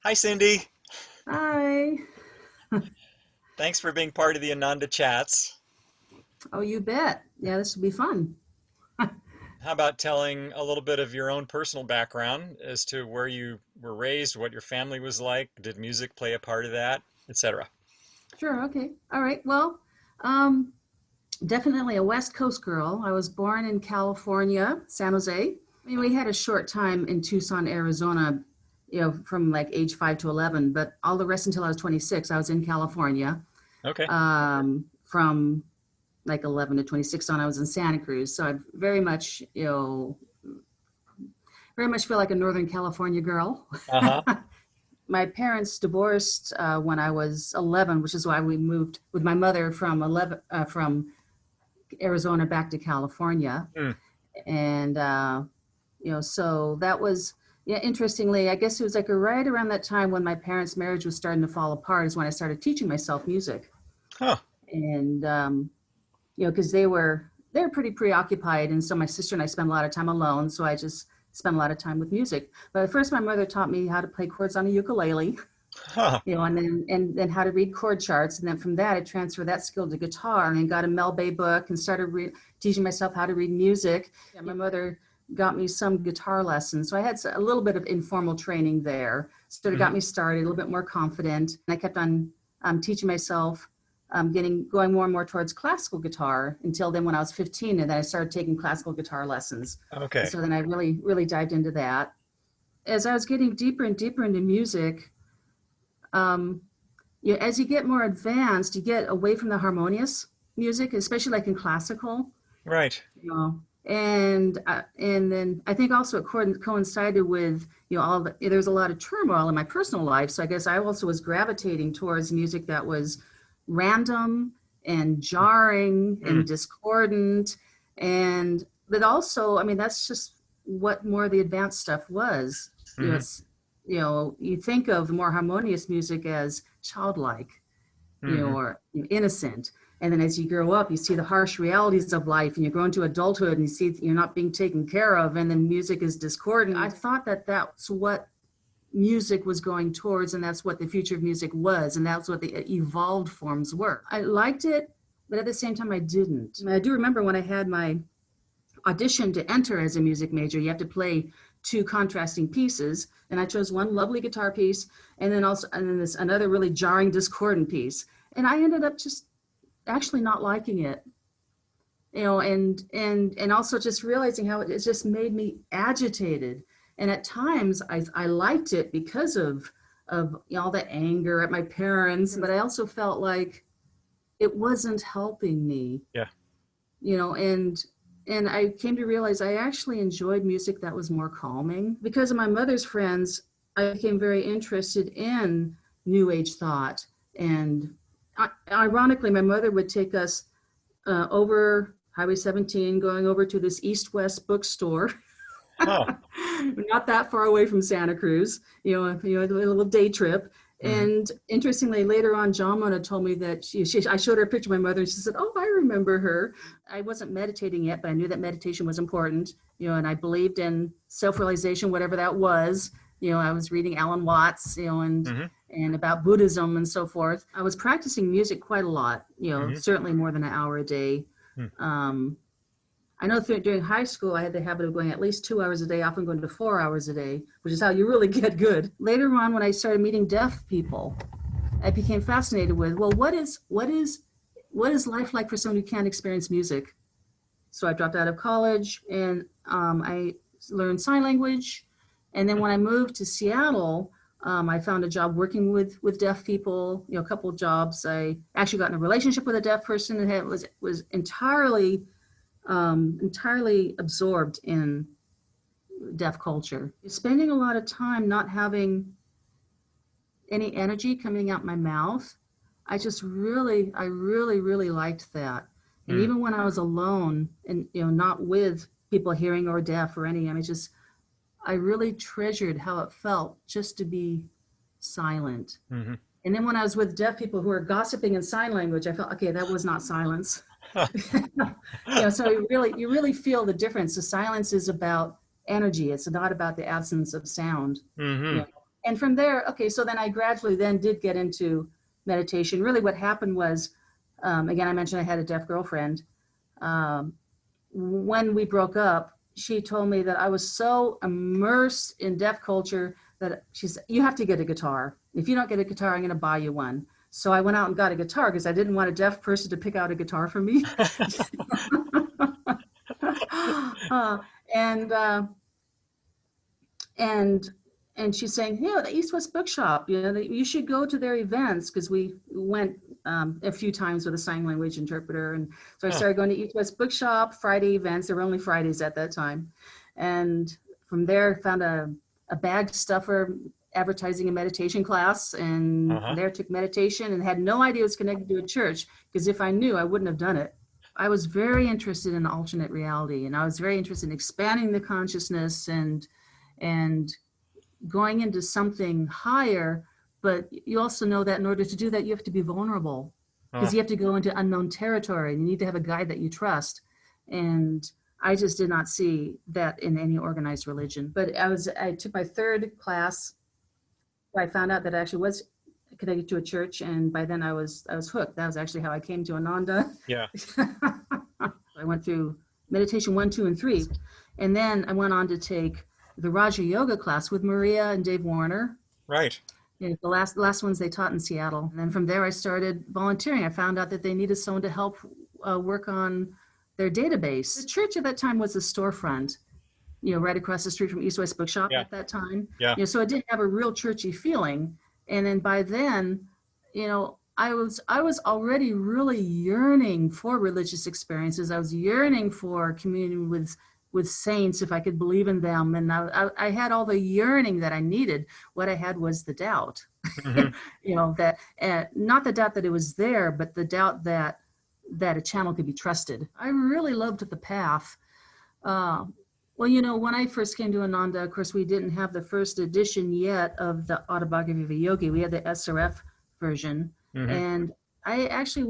Hi, Cindy. Hi. Thanks for being part of the Ananda chats. Oh, you bet. Yeah, this will be fun. How about telling a little bit of your own personal background as to where you were raised, what your family was like? Did music play a part of that, etc.? Sure. Okay. All right. Well, um, definitely a West Coast girl. I was born in California, San Jose. I mean, we had a short time in Tucson, Arizona, from like age 5 to 11, but all the rest until I was 26, I was in California. Okay. From like 11 to 26 on, I was in Santa Cruz. So I very much, very much feel like a Northern California girl. Uh-huh. My parents divorced when I was 11, which is why we moved with my mother from Arizona back to California. Hmm. And so that was, yeah. Interestingly, I guess it was like right around that time when my parents' marriage was starting to fall apart is when I started teaching myself music. Huh. And because they were pretty preoccupied, and so my sister and I spent a lot of time alone. So I just spent a lot of time with music. But first, my mother taught me how to play chords on a ukulele, Huh. and then how to read chord charts, and then from that I transferred that skill to guitar, and then got a Mel Bay book and started teaching myself how to read music. Yeah, my mother got me some guitar lessons, so I had a little bit of informal training there. Sort of got Hmm. me started, a little bit more confident, and I kept on teaching myself, going more and more towards classical guitar until then when I was 15, and then I started taking classical guitar lessons. And Okay. so then I really dived into that. As I was getting deeper and deeper into music, um, as you get more advanced, you get away from the harmonious music, especially like in classical. Right. And then I think also it coincided with there's a lot of turmoil in my personal life, so I guess I also was gravitating towards music that was random and jarring Hmm. and discordant, and but also, I mean, that's just what more of the advanced stuff was. Hmm. It's you think of more harmonious music as childlike, Hmm. or innocent. And then as you grow up, you see the harsh realities of life, and you grow into adulthood and you see you're not being taken care of, and then music is discordant. I thought that that's what music was going towards, and that's what the future of music was, and that's what the evolved forms were. I liked it, but at the same time, I didn't. I do remember when I had my audition to enter as a music major, you have to play two contrasting pieces, and I chose one lovely guitar piece, and then this another really jarring discordant piece, and I ended up just actually not liking it. And also just realizing how it just made me agitated, and at times I liked it because of all the anger at my parents, but I also felt like it wasn't helping me. Yeah. And I came to realize I actually enjoyed music that was more calming. Because of my mother's friends, I became very interested in New Age thought. And ironically, my mother would take us over Highway 17, going over to this East West bookstore, Huh. not that far away from Santa Cruz, a little day trip. Hmm. And interestingly, later on, John Mona told me that I showed her a picture of my mother, and she said, "Oh, I remember her." I wasn't meditating yet, but I knew that meditation was important, and I believed in self-realization, whatever that was. I was reading Alan Watts, Hmm. and about Buddhism and so forth. I was practicing music quite a lot, Hmm. certainly more than an hour a day. Um, I know during high school, I had the habit of going at least 2 hours a day, often going to 4 hours a day, which is how you really get good. Later on, when I started meeting deaf people, I became fascinated with, well, what is life like for someone who can't experience music? So I dropped out of college, and I learned sign language. And then when I moved to Seattle, I found a job working with deaf people. A couple of jobs. I actually got in a relationship with a deaf person, and was entirely absorbed in deaf culture. Spending a lot of time not having any energy coming out my mouth, I really liked that. And Hmm. even when I was alone and not with people hearing or deaf or any, I mean, I really treasured how it felt just to be silent. Hmm. And then when I was with deaf people who were gossiping in sign language, I felt, okay, that was not silence. So you really feel the difference. The silence is about energy. It's not about the absence of sound. Hmm. You know, And from there, okay, so then I gradually then did get into meditation. Really what happened was, again, I mentioned I had a deaf girlfriend. Um, when we broke up, she told me that I was so immersed in deaf culture that she said, you have to get a guitar. If you don't get a guitar, I'm going to buy you one. So I went out and got a guitar because I didn't want a deaf person to pick out a guitar for me. uh, and and and she's saying, you know, the East West Bookshop, you know, you should go to their events, because we went a few times with a sign language interpreter. And so I Huh. started going to East West Bookshop Friday events. There were only Fridays at that time. And from there, found a bag stuffer advertising a meditation class. And from Uh-huh. there, took meditation and had no idea it was connected to a church, because if I knew, I wouldn't have done it. I was very interested in alternate reality, and I was very interested in expanding the consciousness and going into something higher. But you also know that in order to do that, you have to be vulnerable, because Oh, you have to go into unknown territory. You need to have a guide that you trust. And I just did not see that in any organized religion. But I took my third class. I found out that I actually was connected to a church, and by then I was hooked. That was actually how I came to Ananda. yeah. I went through meditation 1, 2, and 3, and then I went on to take the Raja Yoga class with Maria and Dave Warner. Right. You know, the last ones they taught in Seattle. And then from there, I started volunteering. I found out that they needed someone to help work on their database. The church at that time was a storefront, you know, right across the street from East West Bookshop Yeah. at that time. Yeah. You know, so it didn't have a real churchy feeling. And then by then, you know, I was already really yearning for religious experiences. I was yearning for communion with saints, if I could believe in them. And I had all the yearning that I needed. What I had was the doubt, Hmm. you know, that not the doubt that it was there, but the doubt that a channel could be trusted. I really loved the path. Uh, well, you know, when I first came to Ananda, of course, we didn't have the first edition yet of the Autobiography of a Yogi. We had the SRF version. Hmm. And I actually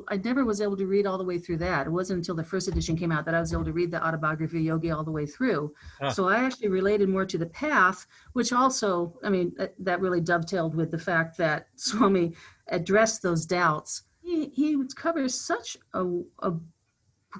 I never was able to read all the way through that. It wasn't until the first edition came out that I was able to read the Autobiography of a Yogi all the way through. Huh. So I actually related more to the path, which also, I mean, that really dovetailed with the fact that Swami addressed those doubts. He covers such a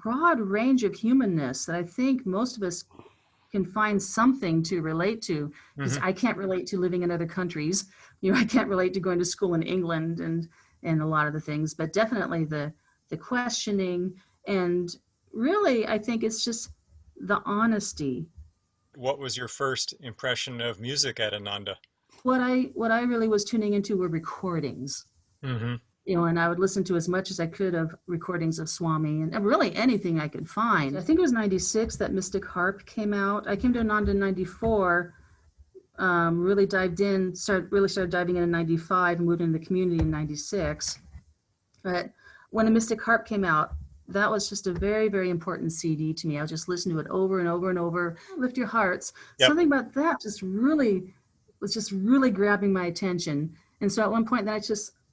broad range of humanness that I think most of us can find something to relate to, because Hmm. I can't relate to living in other countries. You know, I can't relate to going to school in England and a lot of the things, but definitely the questioning. And really, I think it's just the honesty. What was your first impression of music at Ananda? What I really was tuning into were recordings. Hmm. You know, and I would listen to as much as I could of recordings of Swami, and really anything I could find. I think it was 96 that Mystic Harp came out. I came to Ananda in 94, really really started diving in 95, and moved into the community in 96. But when the Mystic Harp came out, that was just a very, very important CD to me. I would just listen to it over and over and over. Lift Your Hearts. Yep. Something about that was just really grabbing my attention. And so at one point, then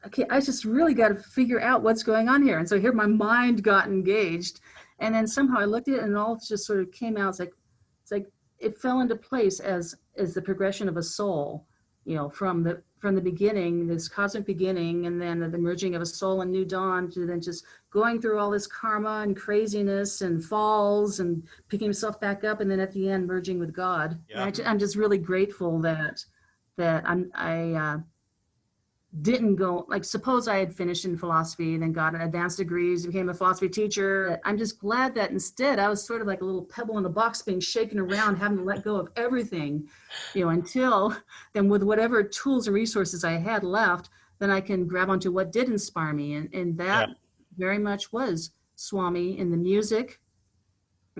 okay, I just really got to figure out what's going on here. And so here my mind got engaged. And then somehow I looked at it and all just sort of came out. It's like it fell into place as the progression of a soul, you know, from the beginning, this cosmic beginning, and then the merging of a soul and new dawn, to then just going through all this karma and craziness and falls and picking himself back up, and then at the end merging with God. Yeah. I'm just really grateful that I didn't go, like, suppose I had finished in philosophy and then got advanced degrees, became a philosophy teacher. I'm just glad that instead I was sort of like a little pebble in a box being shaken around, having to let go of everything, you know, until then, with whatever tools and resources I had left, then I can grab onto what did inspire me. And Yeah. that very much was Swami in the music,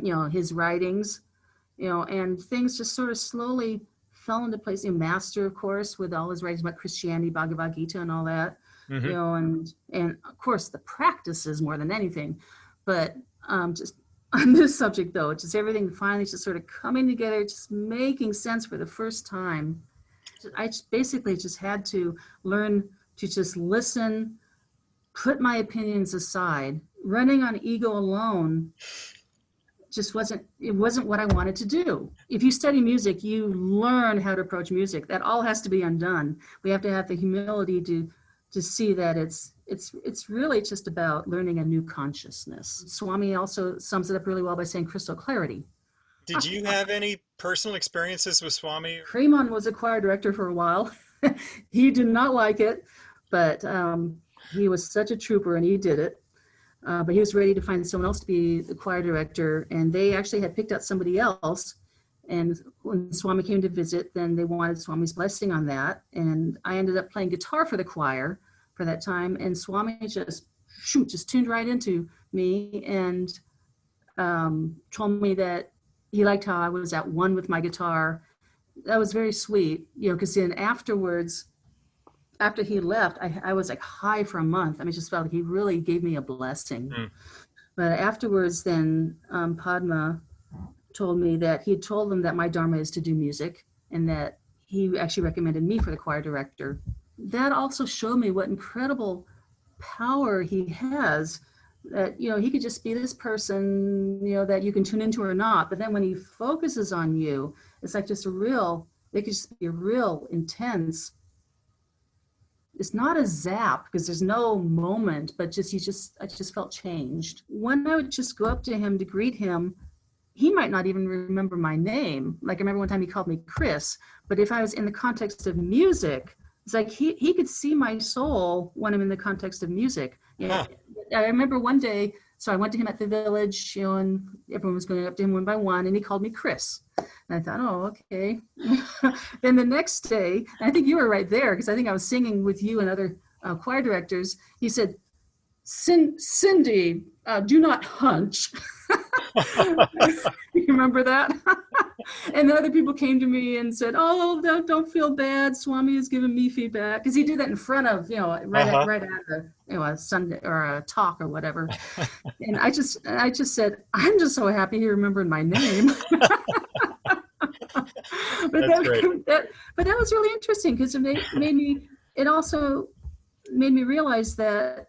you know, his writings, you know, and things just sort of slowly fell into place. You know, Master, of course, with all his writings about Christianity, Bhagavad Gita, and all that, you Hmm. know, and of course the practices more than anything. But just on this subject, though, just everything finally just sort of coming together, just making sense for the first time. I just basically just had to learn to just listen, put my opinions aside. Running on ego alone just wasn't, it wasn't what I wanted to do. If you study music, you learn how to approach music. That all has to be undone. We have to have the humility to see that it's really just about learning a new consciousness. Swami also sums it up really well by saying crystal clarity. Did you have any personal experiences with Swami? Kramer was a choir director for a while. He did not like it, but he was such a trooper and he did it. But he was ready to find someone else to be the choir director, and they actually had picked out somebody else. And when Swami came to visit, then they wanted Swami's blessing on that. And I ended up playing guitar for the choir for that time, and Swami just tuned right into me and told me that he liked how I was at one with my guitar. That was very sweet, because then afterwards, after he left, I was like high for a month. I mean, just felt like he really gave me a blessing. Mm. But afterwards, then Padma told me that he had told them that my dharma is to do music, and that he actually recommended me for the choir director. That also showed me what incredible power he has. That he could just be this person, that you can tune into or not. But then when he focuses on you, it's like just it could just be a real intense. It's not a zap because there's no moment, but I just felt changed. When I would just go up to him to greet him, he might not even remember my name. Like I remember one time he called me Chris, but if I was in the context of music, it's like he could see my soul when I'm in the context of music. Huh. I remember one day, so I went to him at the village, and everyone was going up to him one by one, and he called me Chris. And I thought, oh, okay. Then the next day, I think you were right there, because I think I was singing with you and other choir directors. He said, Cindy, do not hunch. You remember that? And the other people came to me and said, oh, don't feel bad. Swami has given me feedback. Because he did that in front of, right at a Sunday or a talk or whatever. And I just said, I'm just so happy he remembered my name. But That's great. But that was really interesting, because it also made me realize that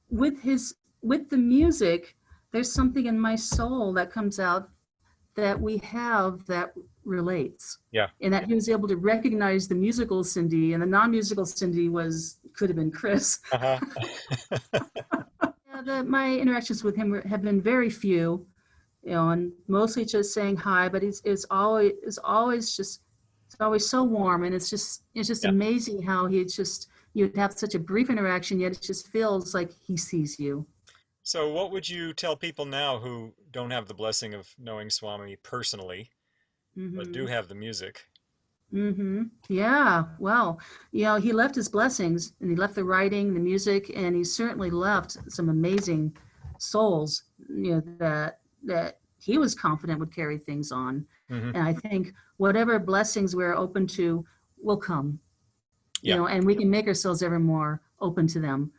with the music, there's something in my soul that comes out that we have that relates. Yeah. And that he was able to recognize the musical Cindy, and the non-musical Cindy could have been Chris. Uh-huh. Yeah, my interactions with him have been very few, and mostly just saying hi, but it's always so warm, and it's just Yeah. amazing how you'd have such a brief interaction, yet it just feels like he sees you. So what would you tell people now who don't have the blessing of knowing Swami personally, but do Mm-hmm. have the music? Mm-hmm. Yeah. Well, he left his blessings, and he left the writing, the music, and he certainly left some amazing souls, that he was confident would carry things on. Hmm. And I think whatever blessings we're open to will come, Yeah. and we can make ourselves ever more open to them.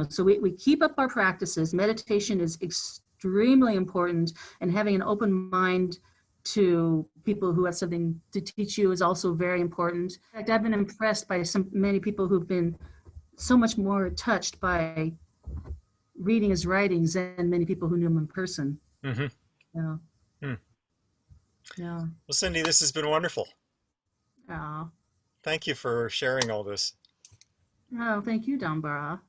So we keep up our practices. Meditation is extremely important, and having an open mind to people who have something to teach you is also very important. In fact, I've been impressed by many people who've been so much more touched by reading his writings than many people who knew him in person. Hmm. Yeah, Hmm. yeah. Well, Cindy, this has been wonderful. Oh, Thank you for sharing all this. oh, thank you, Dambara.